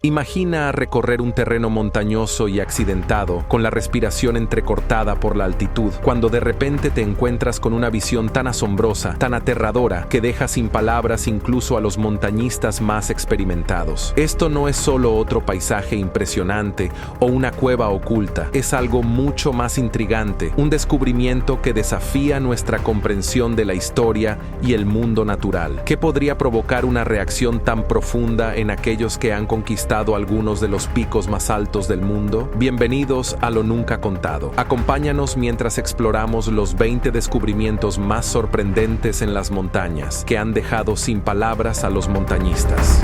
Imagina recorrer un terreno montañoso y accidentado, con la respiración entrecortada por la altitud, cuando de repente te encuentras con una visión tan asombrosa, tan aterradora, que deja sin palabras incluso a los montañistas más experimentados. Esto no es solo otro paisaje impresionante o una cueva oculta, es algo mucho más intrigante, un descubrimiento que desafía nuestra comprensión de la historia y el mundo natural. ¿Qué podría provocar una reacción tan profunda en aquellos que han conquistado algunos de los picos más altos del mundo? Bienvenidos a Lo Nunca Contado. Acompáñanos mientras exploramos los 20 descubrimientos más sorprendentes en las montañas, que han dejado sin palabras a los montañistas.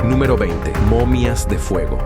Número 20. Momias de fuego.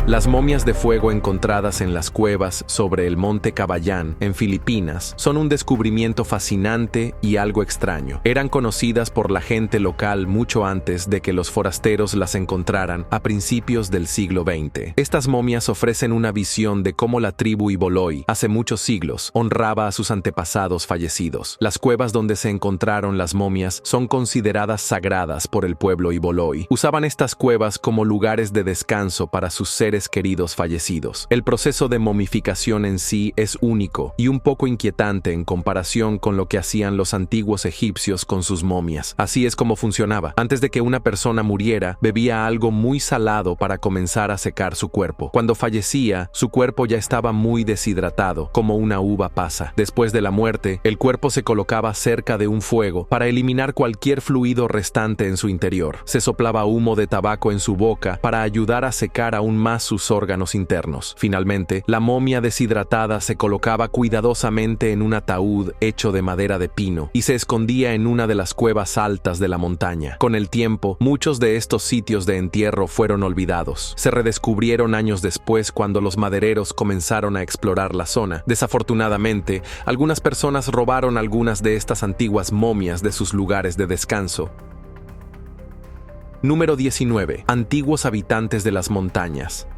Las momias de fuego encontradas en las cuevas sobre el monte Cabayán, en Filipinas, son un descubrimiento fascinante y algo extraño. Eran conocidas por la gente local mucho antes de que los forasteros las encontraran a principios del siglo XX. Estas momias ofrecen una visión de cómo la tribu Iboloi, hace muchos siglos, honraba a sus antepasados fallecidos. Las cuevas donde se encontraron las momias son consideradas sagradas por el pueblo Iboloi. Usaban estas cuevas como lugares de descanso para sus seres queridos fallecidos. El proceso de momificación en sí es único y un poco inquietante en comparación con lo que hacían los antiguos egipcios con sus momias. Así es como funcionaba. Antes de que una persona muriera, bebía algo muy salado para comenzar a secar su cuerpo. Cuando fallecía, su cuerpo ya estaba muy deshidratado, como una uva pasa. Después de la muerte, el cuerpo se colocaba cerca de un fuego para eliminar cualquier fluido restante en su interior. Se soplaba humo de tabaco en su boca para ayudar a secar aún más sus órganos internos. Finalmente, la momia deshidratada se colocaba cuidadosamente en un ataúd hecho de madera de pino y se escondía en una de las cuevas altas de la montaña. Con el tiempo, muchos de estos sitios de entierro fueron olvidados. Se redescubrieron años después cuando los madereros comenzaron a explorar la zona. Desafortunadamente, algunas personas robaron algunas de estas antiguas momias de sus lugares de descanso. Número 19. Antiguos habitantes de las montañas.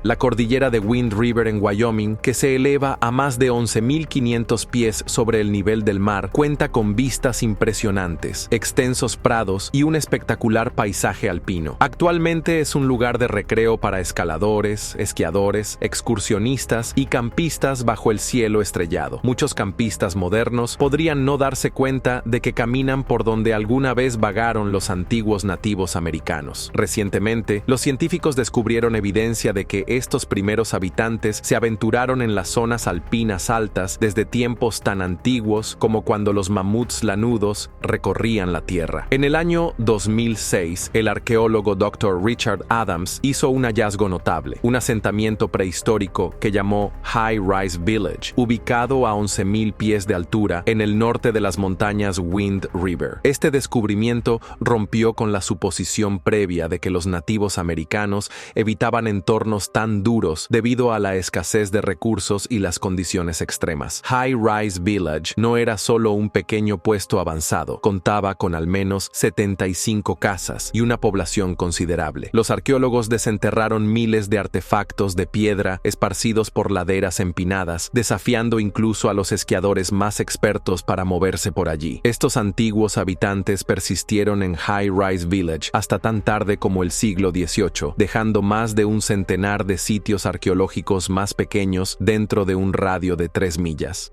La cordillera de Wind River en Wyoming, que se eleva a más de 11.500 pies sobre el nivel del mar, cuenta con vistas impresionantes, extensos prados y un espectacular paisaje alpino. Actualmente es un lugar de recreo para escaladores, esquiadores, excursionistas y campistas bajo el cielo estrellado. Muchos campistas modernos podrían no darse cuenta de que caminan por donde alguna vez vagaron los antiguos nativos americanos. Recientemente, los científicos descubrieron evidencia de que estos primeros habitantes se aventuraron en las zonas alpinas altas desde tiempos tan antiguos como cuando los mamuts lanudos recorrían la Tierra. En el año 2006, el arqueólogo Dr. Richard Adams hizo un hallazgo notable, un asentamiento prehistórico que llamó High Rise Village, ubicado a 11.000 pies de altura en el norte de las montañas Wind River. Este descubrimiento rompió con la suposición previa de que los nativos americanos evitaban entornos tan duros debido a la escasez de recursos y las condiciones extremas. High Rise Village no era solo un pequeño puesto avanzado, contaba con al menos 75 casas y una población considerable. Los arqueólogos desenterraron miles de artefactos de piedra esparcidos por laderas empinadas, desafiando incluso a los esquiadores más expertos para moverse por allí. Estos antiguos habitantes persistieron en High Rise Village hasta tan tarde como el siglo XVIII, dejando más de un centenar de sitios arqueológicos más pequeños dentro de un radio de 3 millas.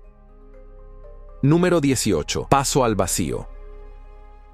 Número 18. Paso al Vacío.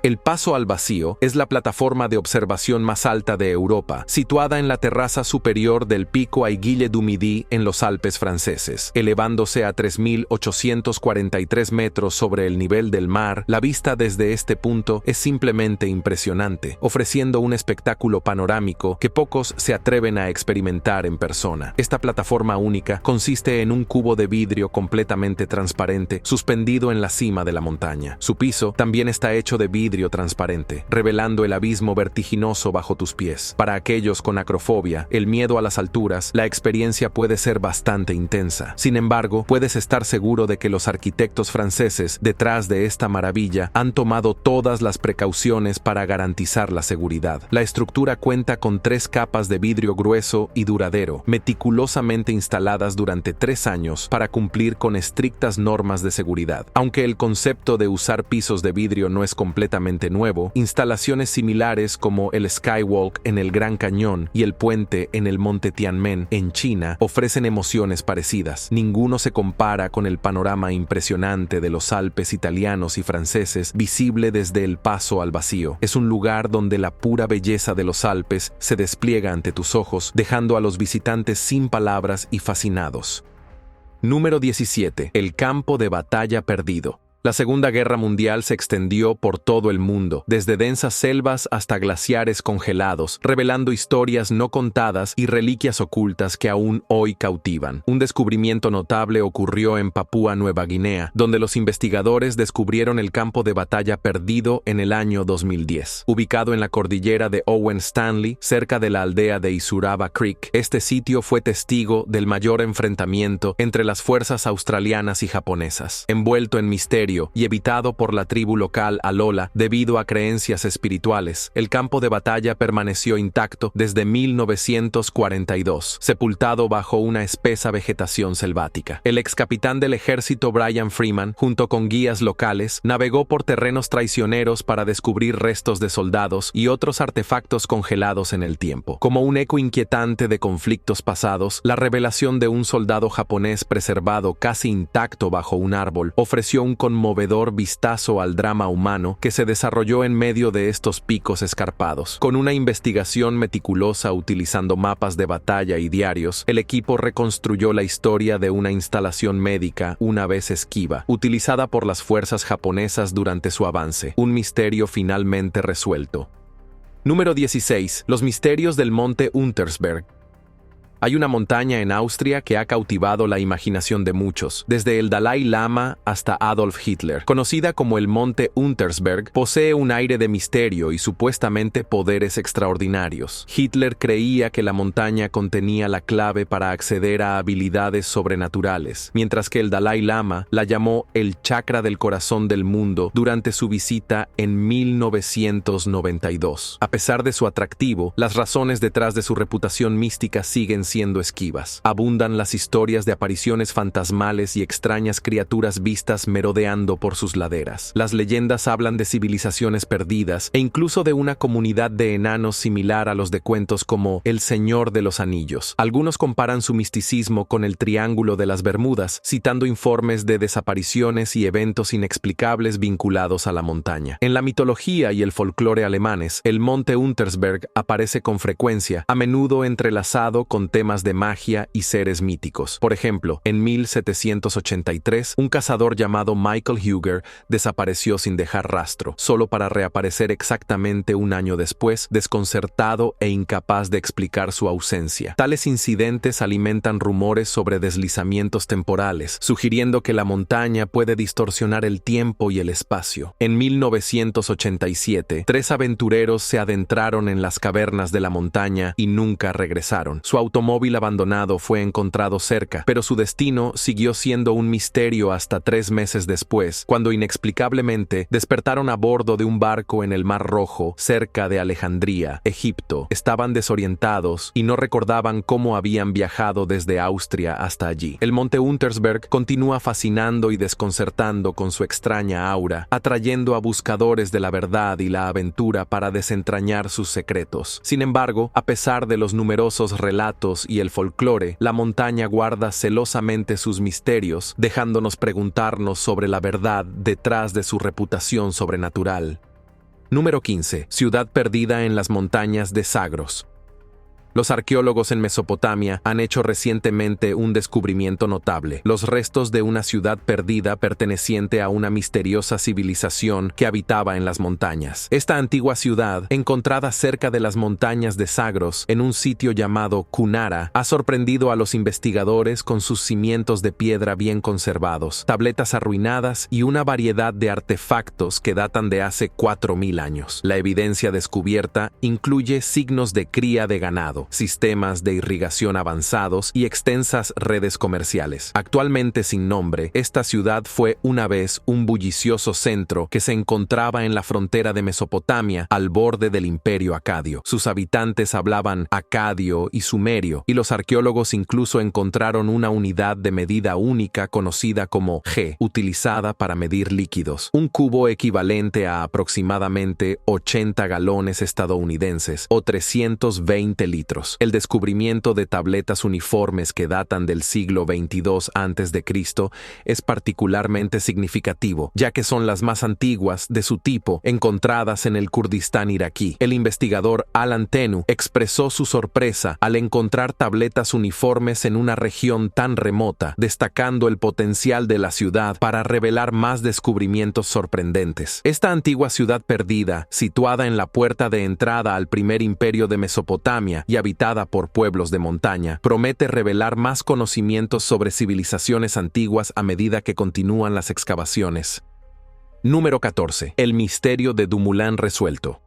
El Paso al Vacío es la plataforma de observación más alta de Europa, situada en la terraza superior del pico Aiguille du Midi en los Alpes franceses. Elevándose a 3.843 metros sobre el nivel del mar, la vista desde este punto es simplemente impresionante, ofreciendo un espectáculo panorámico que pocos se atreven a experimentar en persona. Esta plataforma única consiste en un cubo de vidrio completamente transparente suspendido en la cima de la montaña. Su piso también está hecho de vidrio vidrio transparente, revelando el abismo vertiginoso bajo tus pies. Para aquellos con acrofobia, el miedo a las alturas, la experiencia puede ser bastante intensa. Sin embargo, puedes estar seguro de que los arquitectos franceses detrás de esta maravilla han tomado todas las precauciones para garantizar la seguridad. La estructura cuenta con 3 capas de vidrio grueso y duradero, meticulosamente instaladas durante 3 años para cumplir con estrictas normas de seguridad. Aunque el concepto de usar pisos de vidrio no es completamente nuevo, instalaciones similares como el Skywalk en el Gran Cañón y el puente en el Monte Tianmen en China ofrecen emociones parecidas. Ninguno se compara con el panorama impresionante de los Alpes italianos y franceses visible desde el paso al vacío. Es un lugar donde la pura belleza de los Alpes se despliega ante tus ojos, dejando a los visitantes sin palabras y fascinados. Número 17. El campo de batalla perdido. La Segunda Guerra Mundial se extendió por todo el mundo, desde densas selvas hasta glaciares congelados, revelando historias no contadas y reliquias ocultas que aún hoy cautivan. Un descubrimiento notable ocurrió en Papúa Nueva Guinea, donde los investigadores descubrieron el campo de batalla perdido en el año 2010. Ubicado en la cordillera de Owen Stanley, cerca de la aldea de Isuraba Creek, este sitio fue testigo del mayor enfrentamiento entre las fuerzas australianas y japonesas. Envuelto en misterio y evitado por la tribu local Alola debido a creencias espirituales, el campo de batalla permaneció intacto desde 1942, sepultado bajo una espesa vegetación selvática. El ex capitán del ejército Brian Freeman, junto con guías locales, navegó por terrenos traicioneros para descubrir restos de soldados y otros artefactos congelados en el tiempo. Como un eco inquietante de conflictos pasados, la revelación de un soldado japonés preservado casi intacto bajo un árbol ofreció un conmovedor vistazo al drama humano que se desarrolló en medio de estos picos escarpados. Con una investigación meticulosa utilizando mapas de batalla y diarios, el equipo reconstruyó la historia de una instalación médica una vez esquiva, utilizada por las fuerzas japonesas durante su avance. Un misterio finalmente resuelto. Número 16. Los misterios del monte Untersberg. Hay una montaña en Austria que ha cautivado la imaginación de muchos, desde el Dalai Lama hasta Adolf Hitler. Conocida como el Monte Untersberg, posee un aire de misterio y supuestamente poderes extraordinarios. Hitler creía que la montaña contenía la clave para acceder a habilidades sobrenaturales, mientras que el Dalai Lama la llamó el chakra del corazón del mundo durante su visita en 1992. A pesar de su atractivo, las razones detrás de su reputación mística siguen siendo esquivas. Abundan las historias de apariciones fantasmales y extrañas criaturas vistas merodeando por sus laderas. Las leyendas hablan de civilizaciones perdidas e incluso de una comunidad de enanos similar a los de cuentos como El Señor de los Anillos. Algunos comparan su misticismo con el Triángulo de las Bermudas, citando informes de desapariciones y eventos inexplicables vinculados a la montaña. En la mitología y el folclore alemanes, el monte Untersberg aparece con frecuencia, a menudo entrelazado con temas de magia y seres míticos. Por ejemplo, en 1783, un cazador llamado Michael Huger desapareció sin dejar rastro, solo para reaparecer exactamente un año después, desconcertado e incapaz de explicar su ausencia. Tales incidentes alimentan rumores sobre deslizamientos temporales, sugiriendo que la montaña puede distorsionar el tiempo y el espacio. En 1987, 3 aventureros se adentraron en las cavernas de la montaña y nunca regresaron. Su automóvil abandonado fue encontrado cerca, pero su destino siguió siendo un misterio hasta 3 meses después, cuando inexplicablemente despertaron a bordo de un barco en el Mar Rojo, cerca de Alejandría, Egipto. Estaban desorientados y no recordaban cómo habían viajado desde Austria hasta allí. El monte Untersberg continúa fascinando y desconcertando con su extraña aura, atrayendo a buscadores de la verdad y la aventura para desentrañar sus secretos. Sin embargo, a pesar de los numerosos relatos y el folclore, la montaña guarda celosamente sus misterios, dejándonos preguntarnos sobre la verdad detrás de su reputación sobrenatural. Número 15. Ciudad perdida en las montañas de Zagros. Los arqueólogos en Mesopotamia han hecho recientemente un descubrimiento notable: los restos de una ciudad perdida perteneciente a una misteriosa civilización que habitaba en las montañas. Esta antigua ciudad, encontrada cerca de las montañas de Zagros, en un sitio llamado Cunara, ha sorprendido a los investigadores con sus cimientos de piedra bien conservados, tabletas arruinadas y una variedad de artefactos que datan de hace 4000 años. La evidencia descubierta incluye signos de cría de ganado, sistemas de irrigación avanzados y extensas redes comerciales. Actualmente sin nombre, esta ciudad fue una vez un bullicioso centro que se encontraba en la frontera de Mesopotamia, al borde del Imperio Acadio. Sus habitantes hablaban acadio y sumerio, y los arqueólogos incluso encontraron una unidad de medida única conocida como G, utilizada para medir líquidos, un cubo equivalente a aproximadamente 80 galones estadounidenses o 320 litros. El descubrimiento de tabletas uniformes que datan del siglo XXII a.C. es particularmente significativo, ya que son las más antiguas de su tipo encontradas en el Kurdistán iraquí. El investigador Alan Tenu expresó su sorpresa al encontrar tabletas uniformes en una región tan remota, destacando el potencial de la ciudad para revelar más descubrimientos sorprendentes. Esta antigua ciudad perdida, situada en la puerta de entrada al primer imperio de Mesopotamia y habitada por pueblos de montaña, promete revelar más conocimientos sobre civilizaciones antiguas a medida que continúan las excavaciones. Número 14. El misterio de Dumoulin resuelto.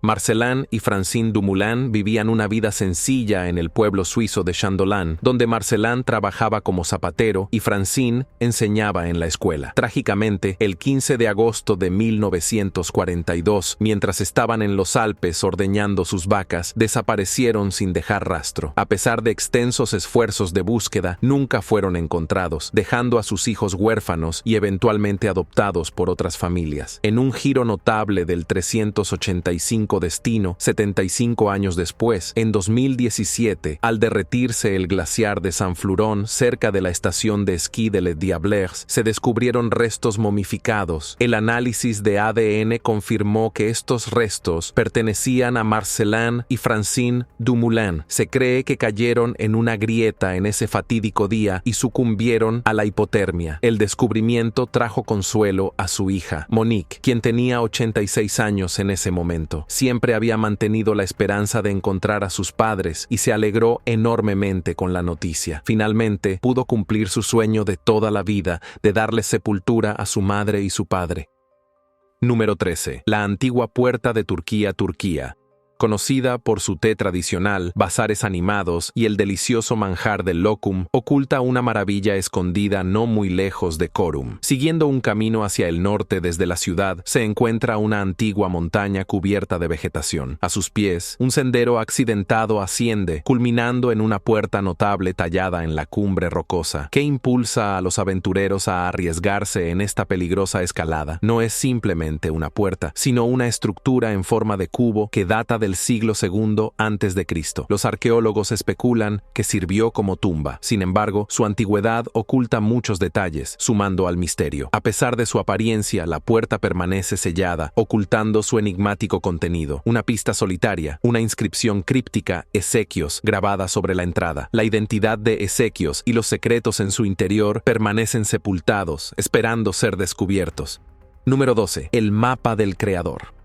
Marcellin y Francine Dumoulin vivían una vida sencilla en el pueblo suizo de Chandolan, donde Marcellin trabajaba como zapatero y Francine enseñaba en la escuela. Trágicamente, el 15 de agosto de 1942, mientras estaban en los Alpes ordeñando sus vacas, desaparecieron sin dejar rastro. A pesar de extensos esfuerzos de búsqueda, nunca fueron encontrados, dejando a sus hijos huérfanos y eventualmente adoptados por otras familias. En un giro notable del 385 destino, 75 años después, en 2017, al derretirse el glaciar de Saint-Flourens cerca de la estación de esquí de Les Diablers, se descubrieron restos momificados. El análisis de ADN confirmó que estos restos pertenecían a Marcellin y Francine Dumoulin. Se cree que cayeron en una grieta en ese fatídico día y sucumbieron a la hipotermia. El descubrimiento trajo consuelo a su hija, Monique, quien tenía 86 años en ese momento. Siempre había mantenido la esperanza de encontrar a sus padres y se alegró enormemente con la noticia. Finalmente, pudo cumplir su sueño de toda la vida de darle sepultura a su madre y su padre. Número 13. La antigua puerta de Turquía. Conocida por su té tradicional, bazares animados y el delicioso manjar del lokum, oculta una maravilla escondida no muy lejos de Corum. Siguiendo un camino hacia el norte desde la ciudad, se encuentra una antigua montaña cubierta de vegetación. A sus pies, un sendero accidentado asciende, culminando en una puerta notable tallada en la cumbre rocosa. ¿Qué impulsa a los aventureros a arriesgarse en esta peligrosa escalada? No es simplemente una puerta, sino una estructura en forma de cubo que data del siglo II a.C. Los arqueólogos especulan que sirvió como tumba. Sin embargo, su antigüedad oculta muchos detalles, sumando al misterio. A pesar de su apariencia, la puerta permanece sellada, ocultando su enigmático contenido. Una pista solitaria, una inscripción críptica, Ezequios, grabada sobre la entrada. La identidad de Ezequios y los secretos en su interior permanecen sepultados, esperando ser descubiertos. Número 12. El mapa del creador.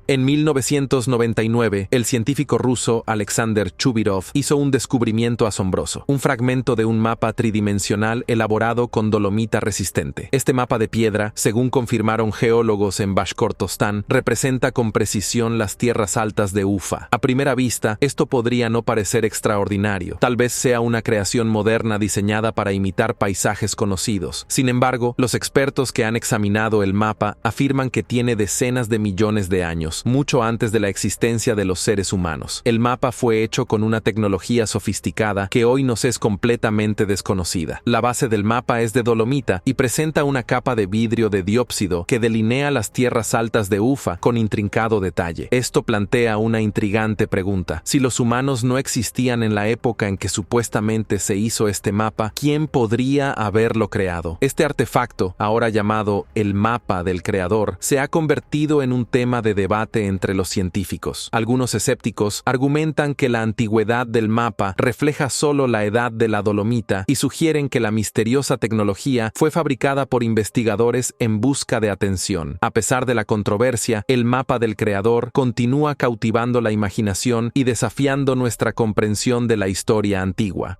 En 1999, el científico ruso Alexander Chubirov hizo un descubrimiento asombroso, un fragmento de un mapa tridimensional elaborado con dolomita resistente. Este mapa de piedra, según confirmaron geólogos en Bashkortostán, representa con precisión las tierras altas de Ufa. A primera vista, esto podría no parecer extraordinario. Tal vez sea una creación moderna diseñada para imitar paisajes conocidos. Sin embargo, los expertos que han examinado el mapa afirman que tiene decenas de millones de años, mucho antes de la existencia de los seres humanos. El mapa fue hecho con una tecnología sofisticada que hoy nos es completamente desconocida. La base del mapa es de dolomita y presenta una capa de vidrio de diópsido que delinea las tierras altas de Ufa con intrincado detalle. Esto plantea una intrigante pregunta. Si los humanos no existían en la época en que supuestamente se hizo este mapa, ¿quién podría haberlo creado? Este artefacto, ahora llamado el mapa del creador, se ha convertido en un tema de debate debate entre los científicos. Algunos escépticos argumentan que la antigüedad del mapa refleja solo la edad de la dolomita y sugieren que la misteriosa tecnología fue fabricada por investigadores en busca de atención. A pesar de la controversia, el mapa del creador continúa cautivando la imaginación y desafiando nuestra comprensión de la historia antigua.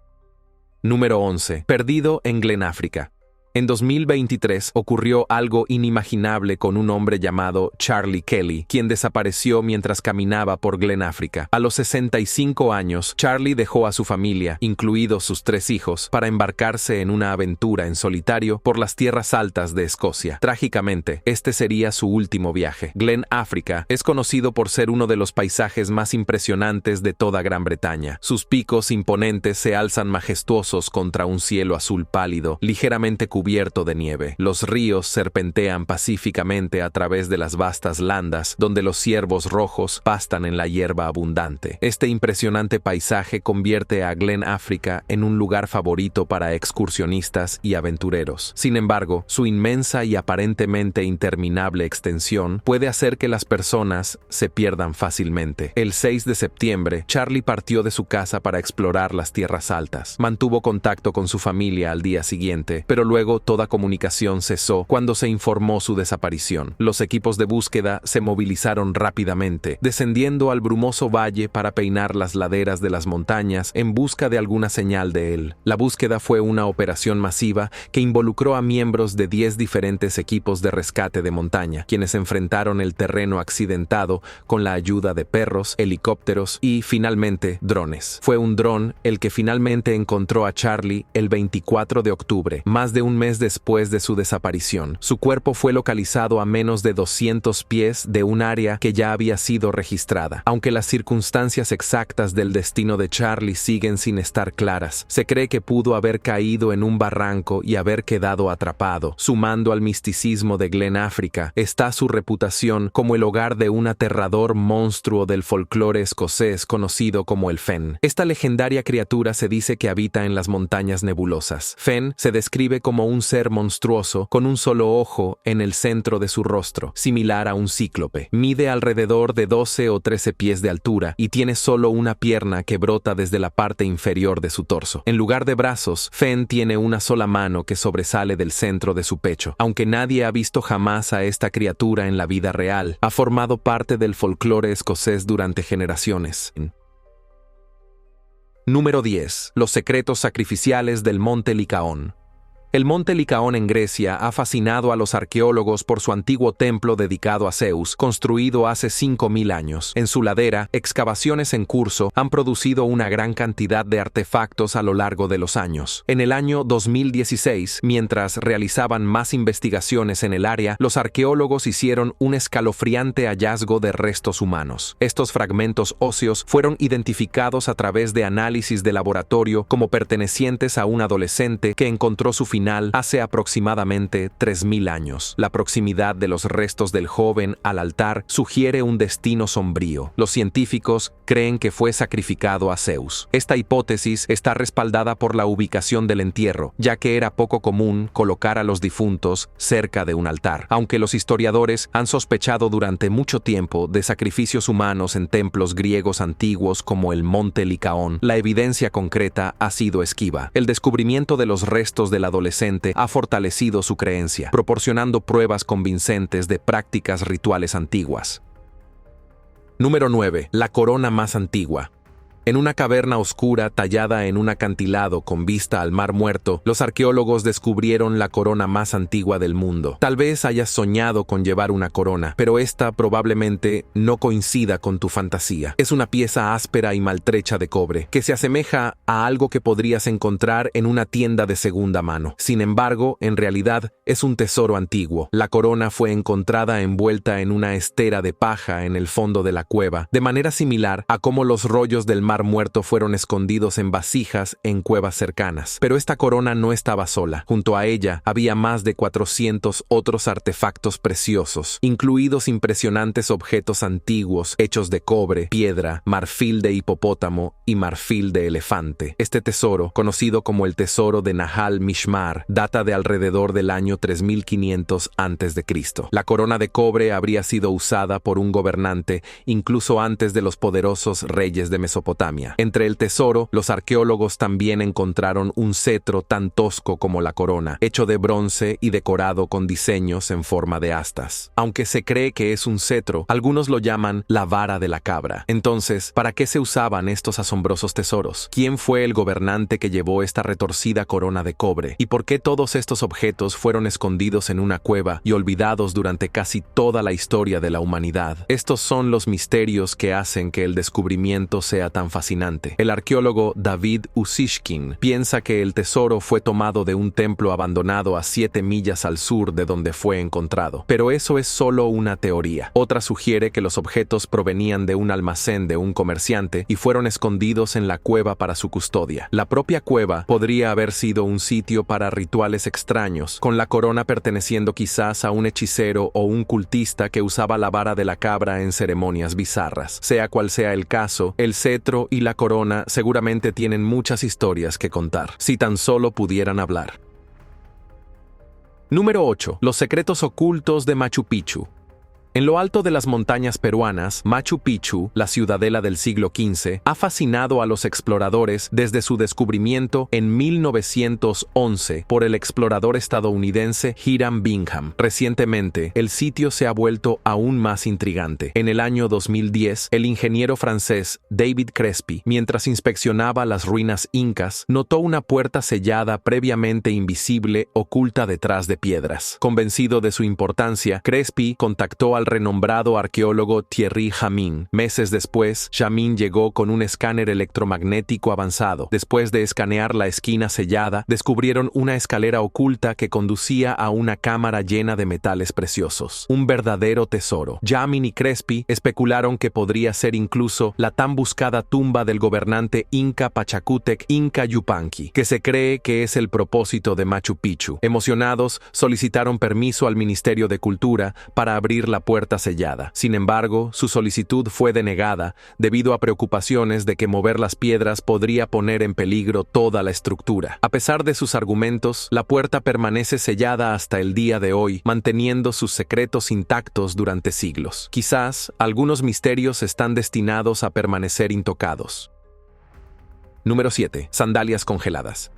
Número 11. Perdido en Glenáfrica. En 2023 ocurrió algo inimaginable con un hombre llamado Charlie Kelly, quien desapareció mientras caminaba por Glenáfrica. A los 65 años, Charlie dejó a su familia, incluidos sus 3 hijos, para embarcarse en una aventura en solitario por las tierras altas de Escocia. Trágicamente, este sería su último viaje. Glenáfrica es conocido por ser uno de los paisajes más impresionantes de toda Gran Bretaña. Sus picos imponentes se alzan majestuosos contra un cielo azul pálido, ligeramente cubierto de nieve. Los ríos serpentean pacíficamente a través de las vastas landas, donde los ciervos rojos pastan en la hierba abundante. Este impresionante paisaje convierte a Glenáfrica en un lugar favorito para excursionistas y aventureros. Sin embargo, su inmensa y aparentemente interminable extensión puede hacer que las personas se pierdan fácilmente. El 6 de septiembre, Charlie partió de su casa para explorar las tierras altas. Mantuvo contacto con su familia al día siguiente, pero luego toda comunicación cesó cuando se informó su desaparición. Los equipos de búsqueda se movilizaron rápidamente, descendiendo al brumoso valle para peinar las laderas de las montañas en busca de alguna señal de él. La búsqueda fue una operación masiva que involucró a miembros de 10 diferentes equipos de rescate de montaña, quienes enfrentaron el terreno accidentado con la ayuda de perros, helicópteros y, finalmente, drones. Fue un dron el que finalmente encontró a Charlie el 24 de octubre, más de un mes después de su desaparición. Su cuerpo fue localizado a menos de 200 pies de un área que ya había sido registrada. Aunque las circunstancias exactas del destino de Charlie siguen sin estar claras, se cree que pudo haber caído en un barranco y haber quedado atrapado. Sumando al misticismo de Glenáfrica, está su reputación como el hogar de un aterrador monstruo del folclore escocés conocido como el Fen. Esta legendaria criatura se dice que habita en las montañas nebulosas. Fen se describe como un ser monstruoso con un solo ojo en el centro de su rostro, similar a un cíclope. Mide alrededor de 12 o 13 pies de altura y tiene solo una pierna que brota desde la parte inferior de su torso. En lugar de brazos, Fen tiene una sola mano que sobresale del centro de su pecho. Aunque nadie ha visto jamás a esta criatura en la vida real, ha formado parte del folclore escocés durante generaciones. Número 10. Los secretos sacrificiales del Monte Licaón. El monte Licaón en Grecia ha fascinado a los arqueólogos por su antiguo templo dedicado a Zeus, construido hace 5000 años. En su ladera, excavaciones en curso han producido una gran cantidad de artefactos a lo largo de los años. En el año 2016, mientras realizaban más investigaciones en el área, los arqueólogos hicieron un escalofriante hallazgo de restos humanos. Estos fragmentos óseos fueron identificados a través de análisis de laboratorio como pertenecientes a un adolescente que encontró su final hace aproximadamente 3000 años. La proximidad de los restos del joven al altar sugiere un destino sombrío. Los científicos creen que fue sacrificado a Zeus. Esta hipótesis está respaldada por la ubicación del entierro, ya que era poco común colocar a los difuntos cerca de un altar. Aunque los historiadores han sospechado durante mucho tiempo de sacrificios humanos en templos griegos antiguos como el Monte Licaón, la evidencia concreta ha sido esquiva. El descubrimiento de los restos del adolescente ha fortalecido su creencia, proporcionando pruebas convincentes de prácticas rituales antiguas. Número 9. La corona más antigua. En una caverna oscura tallada en un acantilado con vista al Mar Muerto, los arqueólogos descubrieron la corona más antigua del mundo. Tal vez hayas soñado con llevar una corona, pero esta probablemente no coincida con tu fantasía. Es una pieza áspera y maltrecha de cobre, que se asemeja a algo que podrías encontrar en una tienda de segunda mano. Sin embargo, en realidad, es un tesoro antiguo. La corona fue encontrada envuelta en una estera de paja en el fondo de la cueva, de manera similar a cómo los rollos del Mar Mar Muerto fueron escondidos en vasijas en cuevas cercanas. Pero esta corona no estaba sola. Junto a ella había más de 400 otros artefactos preciosos, incluidos impresionantes objetos antiguos hechos de cobre, piedra, marfil de hipopótamo y marfil de elefante. Este tesoro, conocido como el tesoro de Nahal Mishmar, data de alrededor del año 3500 a.C. La corona de cobre habría sido usada por un gobernante incluso antes de los poderosos reyes de Mesopotamia. Entre el tesoro, los arqueólogos también encontraron un cetro tan tosco como la corona, hecho de bronce y decorado con diseños en forma de astas. Aunque se cree que es un cetro, algunos lo llaman la vara de la cabra. Entonces, ¿para qué se usaban estos asombrosos tesoros? ¿Quién fue el gobernante que llevó esta retorcida corona de cobre? ¿Y por qué todos estos objetos fueron escondidos en una cueva y olvidados durante casi toda la historia de la humanidad? Estos son los misterios que hacen que el descubrimiento sea tan fascinante. El arqueólogo David Ussishkin piensa que el tesoro fue tomado de un templo abandonado a 7 millas al sur de donde fue encontrado. Pero eso es solo una teoría. Otra sugiere que los objetos provenían de un almacén de un comerciante y fueron escondidos en la cueva para su custodia. La propia cueva podría haber sido un sitio para rituales extraños, con la corona perteneciendo quizás a un hechicero o un cultista que usaba la vara de la cabra en ceremonias bizarras. Sea cual sea el caso, el cetro y la corona seguramente tienen muchas historias que contar, si tan solo pudieran hablar. Número 8. Los secretos ocultos de Machu Picchu. En lo alto de las montañas peruanas, Machu Picchu, la ciudadela del siglo XV, ha fascinado a los exploradores desde su descubrimiento en 1911 por el explorador estadounidense Hiram Bingham. Recientemente, el sitio se ha vuelto aún más intrigante. En el año 2010, el ingeniero francés David Crespi, mientras inspeccionaba las ruinas incas, notó una puerta sellada previamente invisible oculta detrás de piedras. Convencido de su importancia, Crespi contactó al renombrado arqueólogo Thierry Jamin. Meses después, Jamin llegó con un escáner electromagnético avanzado. Después de escanear la esquina sellada, descubrieron una escalera oculta que conducía a una cámara llena de metales preciosos. Un verdadero tesoro. Jamin y Crespi especularon que podría ser incluso la tan buscada tumba del gobernante Inca Pachacútec Inca Yupanqui, que se cree que es el propósito de Machu Picchu. Emocionados, solicitaron permiso al Ministerio de Cultura para abrir la puerta sellada. Sin embargo, su solicitud fue denegada debido a preocupaciones de que mover las piedras podría poner en peligro toda la estructura. A pesar de sus argumentos, la puerta permanece sellada hasta el día de hoy, manteniendo sus secretos intactos durante siglos. Quizás algunos misterios están destinados a permanecer intocados. Número 7. Sandalias congeladas.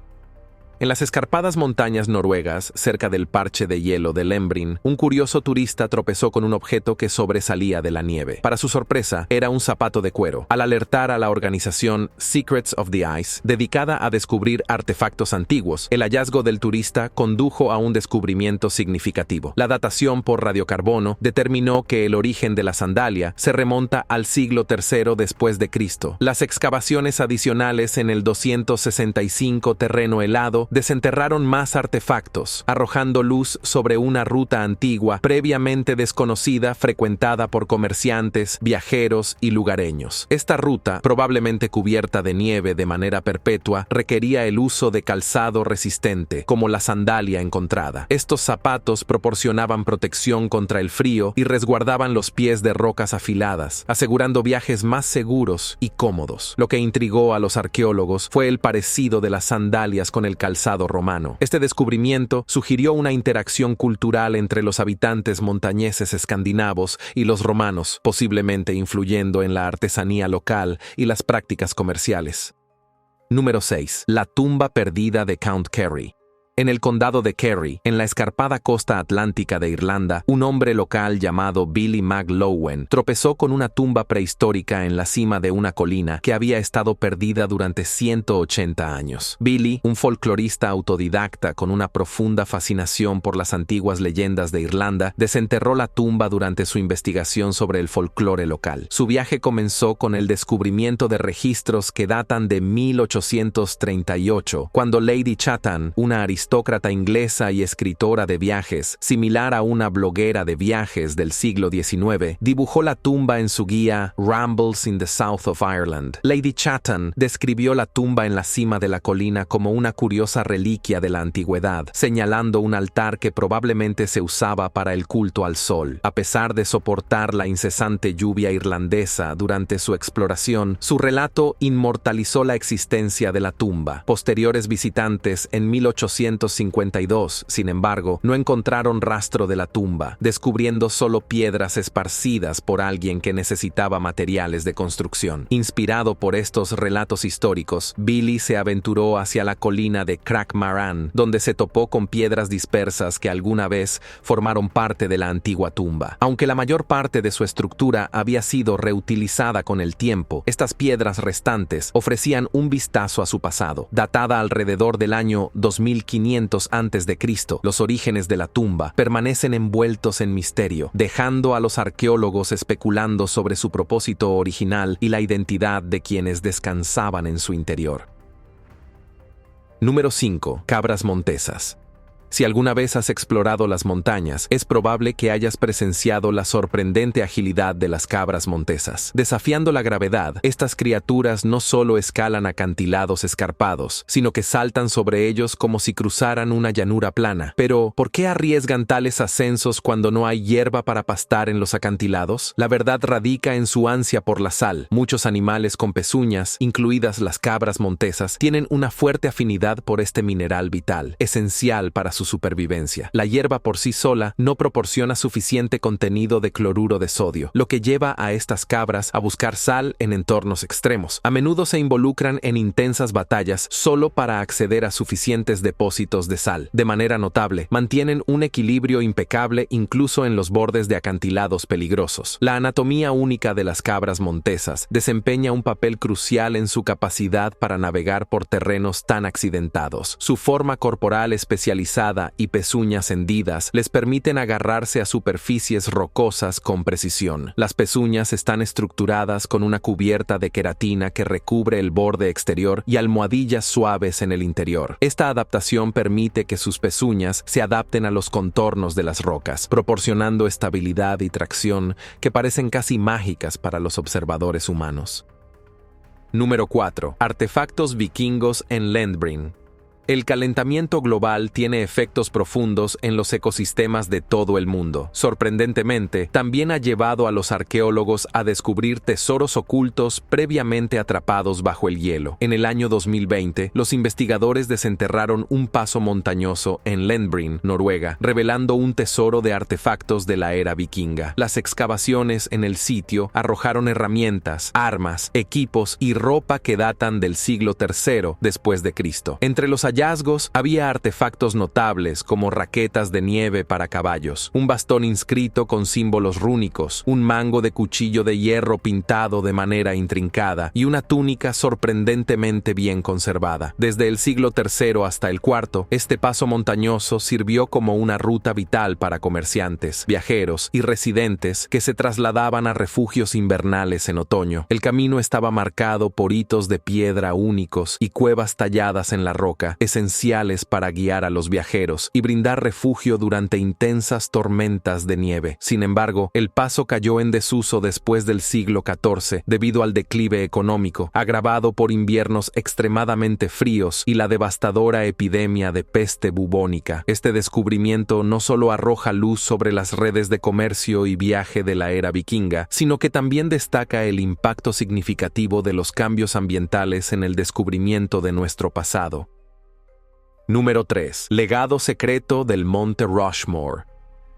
En las escarpadas montañas noruegas, cerca del parche de hielo de Lembrin, un curioso turista tropezó con un objeto que sobresalía de la nieve. Para su sorpresa, era un zapato de cuero. Al alertar a la organización Secrets of the Ice, dedicada a descubrir artefactos antiguos, el hallazgo del turista condujo a un descubrimiento significativo. La datación por radiocarbono determinó que el origen de la sandalia se remonta al siglo III después de Cristo. Las excavaciones adicionales en el 265 terreno helado desenterraron más artefactos, arrojando luz sobre una ruta antigua previamente desconocida frecuentada por comerciantes, viajeros y lugareños. Esta ruta, probablemente cubierta de nieve de manera perpetua, requería el uso de calzado resistente, como la sandalia encontrada. Estos zapatos proporcionaban protección contra el frío y resguardaban los pies de rocas afiladas, asegurando viajes más seguros y cómodos. Lo que intrigó a los arqueólogos fue el parecido de las sandalias con el calzado romano. Este descubrimiento sugirió una interacción cultural entre los habitantes montañeses escandinavos y los romanos, posiblemente influyendo en la artesanía local y las prácticas comerciales. Número 6. La tumba perdida de Count Kerry. En el condado de Kerry, en la escarpada costa atlántica de Irlanda, un hombre local llamado Billy McLowen tropezó con una tumba prehistórica en la cima de una colina que había estado perdida durante 180 años. Billy, un folclorista autodidacta con una profunda fascinación por las antiguas leyendas de Irlanda, desenterró la tumba durante su investigación sobre el folclore local. Su viaje comenzó con el descubrimiento de registros que datan de 1838, cuando Lady Chatham, una aristócrata aristócrata inglesa y escritora de viajes, similar a una bloguera de viajes del siglo XIX, dibujó la tumba en su guía Rambles in the South of Ireland. Lady Chatton describió la tumba en la cima de la colina como una curiosa reliquia de la antigüedad, señalando un altar que probablemente se usaba para el culto al sol. A pesar de soportar la incesante lluvia irlandesa durante su exploración, su relato inmortalizó la existencia de la tumba. Posteriores visitantes en 1852, sin embargo, no encontraron rastro de la tumba, descubriendo solo piedras esparcidas por alguien que necesitaba materiales de construcción. Inspirado por estos relatos históricos, Billy se aventuró hacia la colina de Craigmarran, donde se topó con piedras dispersas que alguna vez formaron parte de la antigua tumba. Aunque la mayor parte de su estructura había sido reutilizada con el tiempo, estas piedras restantes ofrecían un vistazo a su pasado. Datada alrededor del año 2500 a.C., los orígenes de la tumba permanecen envueltos en misterio, dejando a los arqueólogos especulando sobre su propósito original y la identidad de quienes descansaban en su interior. Número 5. Cabras montesas. Si alguna vez has explorado las montañas, es probable que hayas presenciado la sorprendente agilidad de las cabras montesas. Desafiando la gravedad, estas criaturas no solo escalan acantilados escarpados, sino que saltan sobre ellos como si cruzaran una llanura plana. Pero, ¿por qué arriesgan tales ascensos cuando no hay hierba para pastar en los acantilados? La verdad radica en su ansia por la sal. Muchos animales con pezuñas, incluidas las cabras montesas, tienen una fuerte afinidad por este mineral vital, esencial para su supervivencia. La hierba por sí sola no proporciona suficiente contenido de cloruro de sodio, lo que lleva a estas cabras a buscar sal en entornos extremos. A menudo se involucran en intensas batallas solo para acceder a suficientes depósitos de sal. De manera notable, mantienen un equilibrio impecable incluso en los bordes de acantilados peligrosos. La anatomía única de las cabras montesas desempeña un papel crucial en su capacidad para navegar por terrenos tan accidentados. Su forma corporal especializada y pezuñas hendidas les permiten agarrarse a superficies rocosas con precisión. Las pezuñas están estructuradas con una cubierta de queratina que recubre el borde exterior y almohadillas suaves en el interior. Esta adaptación permite que sus pezuñas se adapten a los contornos de las rocas, proporcionando estabilidad y tracción que parecen casi mágicas para los observadores humanos. Número 4. Artefactos vikingos en Lendbrin. El calentamiento global tiene efectos profundos en los ecosistemas de todo el mundo. Sorprendentemente, también ha llevado a los arqueólogos a descubrir tesoros ocultos previamente atrapados bajo el hielo. En el año 2020, los investigadores desenterraron un paso montañoso en Lendbrin, Noruega, revelando un tesoro de artefactos de la era vikinga. Las excavaciones en el sitio arrojaron herramientas, armas, equipos y ropa que datan del siglo III después de Cristo. Entre los hallazgos había artefactos notables como raquetas de nieve para caballos, un bastón inscrito con símbolos rúnicos, un mango de cuchillo de hierro pintado de manera intrincada y una túnica sorprendentemente bien conservada. Desde el siglo III hasta el IV, este paso montañoso sirvió como una ruta vital para comerciantes, viajeros y residentes que se trasladaban a refugios invernales en otoño. El camino estaba marcado por hitos de piedra únicos y cuevas talladas en la roca, esenciales para guiar a los viajeros y brindar refugio durante intensas tormentas de nieve. Sin embargo, el paso cayó en desuso después del siglo XIV debido al declive económico, agravado por inviernos extremadamente fríos y la devastadora epidemia de peste bubónica. Este descubrimiento no solo arroja luz sobre las redes de comercio y viaje de la era vikinga, sino que también destaca el impacto significativo de los cambios ambientales en el descubrimiento de nuestro pasado. Número 3. Legado secreto del Monte Rushmore.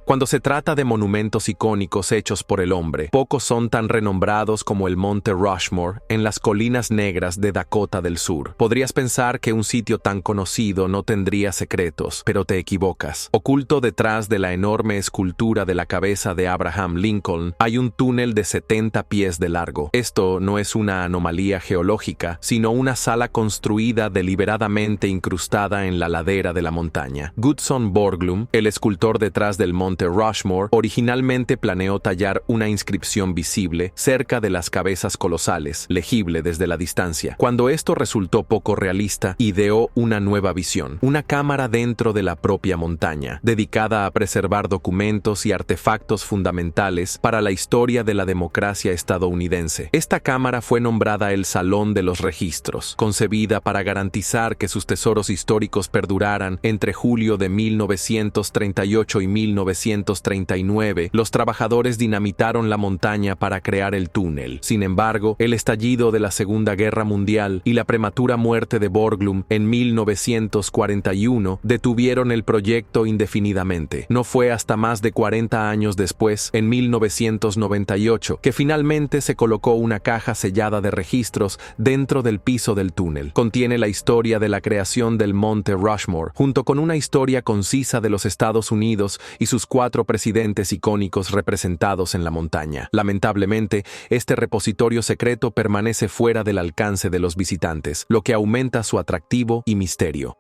Cuando se trata de monumentos icónicos hechos por el hombre, pocos son tan renombrados como el Monte Rushmore en las colinas negras de Dakota del Sur. Podrías pensar que un sitio tan conocido no tendría secretos, pero te equivocas. Oculto detrás de la enorme escultura de la cabeza de Abraham Lincoln, hay un túnel de 70 pies de largo. Esto no es una anomalía geológica, sino una sala construida deliberadamente incrustada en la ladera de la montaña. Gutzon Borglum, el escultor detrás del Monte monte Rushmore, originalmente planeó tallar una inscripción visible cerca de las cabezas colosales, legible desde la distancia. Cuando esto resultó poco realista, ideó una nueva visión, una cámara dentro de la propia montaña, dedicada a preservar documentos y artefactos fundamentales para la historia de la democracia estadounidense. Esta cámara fue nombrada el Salón de los Registros, concebida para garantizar que sus tesoros históricos perduraran. Entre julio de 1938 y 1939, los trabajadores dinamitaron la montaña para crear el túnel. Sin embargo, el estallido de la Segunda Guerra Mundial y la prematura muerte de Borglum en 1941 detuvieron el proyecto indefinidamente. No fue hasta más de 40 años después, en 1998, que finalmente se colocó una caja sellada de registros dentro del piso del túnel. Contiene la historia de la creación del monte Rushmore, junto con una historia concisa de los Estados Unidos y sus 4 presidentes icónicos representados en la montaña. Lamentablemente, este repositorio secreto permanece fuera del alcance de los visitantes, lo que aumenta su atractivo y misterio.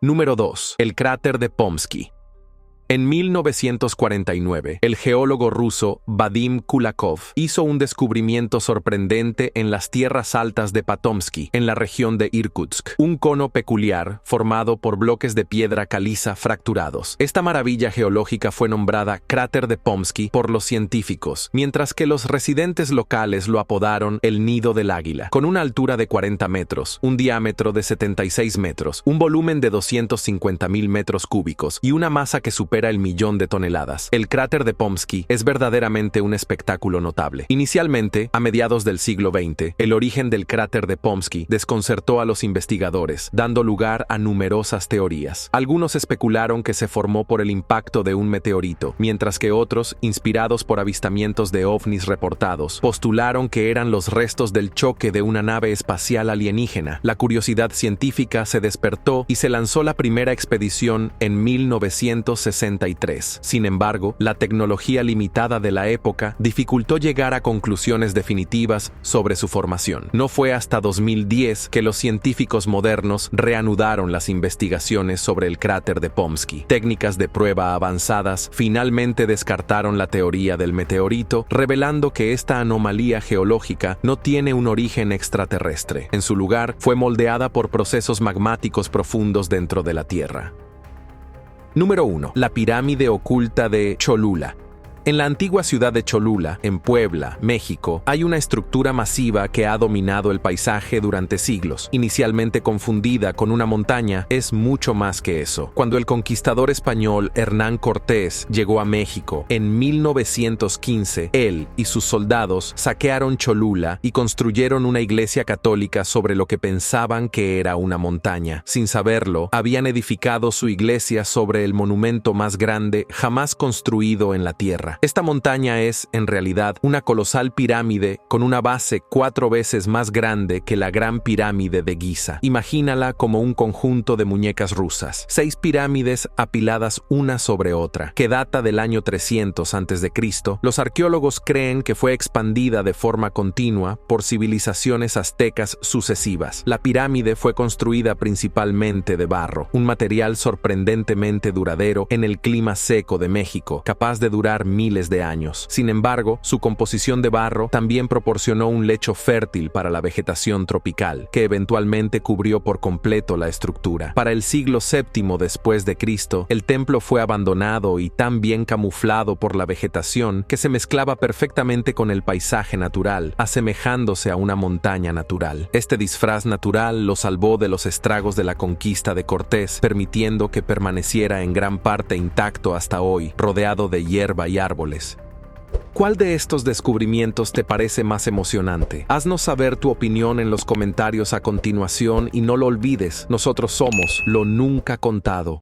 Número 2. El cráter de Pomsky. En 1949, el geólogo ruso Vadim Kulakov hizo un descubrimiento sorprendente en las tierras altas de Patomsky, en la región de Irkutsk, un cono peculiar formado por bloques de piedra caliza fracturados. Esta maravilla geológica fue nombrada Cráter de Pomsky por los científicos, mientras que los residentes locales lo apodaron el Nido del Águila. Con una altura de 40 metros, un diámetro de 76 metros, un volumen de 250.000 metros cúbicos y una masa que supera el 1.000.000 de toneladas. El cráter de Pomsky es verdaderamente un espectáculo notable. Inicialmente, a mediados del siglo XX, el origen del cráter de Pomsky desconcertó a los investigadores, dando lugar a numerosas teorías. Algunos especularon que se formó por el impacto de un meteorito, mientras que otros, inspirados por avistamientos de ovnis reportados, postularon que eran los restos del choque de una nave espacial alienígena. La curiosidad científica se despertó y se lanzó la primera expedición en 1963. Sin embargo, la tecnología limitada de la época dificultó llegar a conclusiones definitivas sobre su formación. No fue hasta 2010 que los científicos modernos reanudaron las investigaciones sobre el cráter de Pomsky. Técnicas de prueba avanzadas finalmente descartaron la teoría del meteorito, revelando que esta anomalía geológica no tiene un origen extraterrestre. En su lugar, fue moldeada por procesos magmáticos profundos dentro de la Tierra. Número 1. La pirámide oculta de Cholula. En la antigua ciudad de Cholula, en Puebla, México, hay una estructura masiva que ha dominado el paisaje durante siglos. Inicialmente confundida con una montaña, es mucho más que eso. Cuando el conquistador español Hernán Cortés llegó a México en 1915, él y sus soldados saquearon Cholula y construyeron una iglesia católica sobre lo que pensaban que era una montaña. Sin saberlo, habían edificado su iglesia sobre el monumento más grande jamás construido en la tierra. Esta montaña es, en realidad, una colosal pirámide con una base 4 veces más grande que la Gran Pirámide de Giza. Imagínala como un conjunto de muñecas rusas. 6 pirámides apiladas una sobre otra, que data del año 300 a.C. Los arqueólogos creen que fue expandida de forma continua por civilizaciones aztecas sucesivas. La pirámide fue construida principalmente de barro, un material sorprendentemente duradero en el clima seco de México, capaz de durar miles de años. Sin embargo, su composición de barro también proporcionó un lecho fértil para la vegetación tropical, que eventualmente cubrió por completo la estructura. Para el siglo VII después de Cristo, el templo fue abandonado y tan bien camuflado por la vegetación que se mezclaba perfectamente con el paisaje natural, asemejándose a una montaña natural. Este disfraz natural lo salvó de los estragos de la conquista de Cortés, permitiendo que permaneciera en gran parte intacto hasta hoy, rodeado de hierba y árboles. ¿Cuál de estos descubrimientos te parece más emocionante? Haznos saber tu opinión en los comentarios a continuación y no lo olvides, nosotros somos lo nunca contado.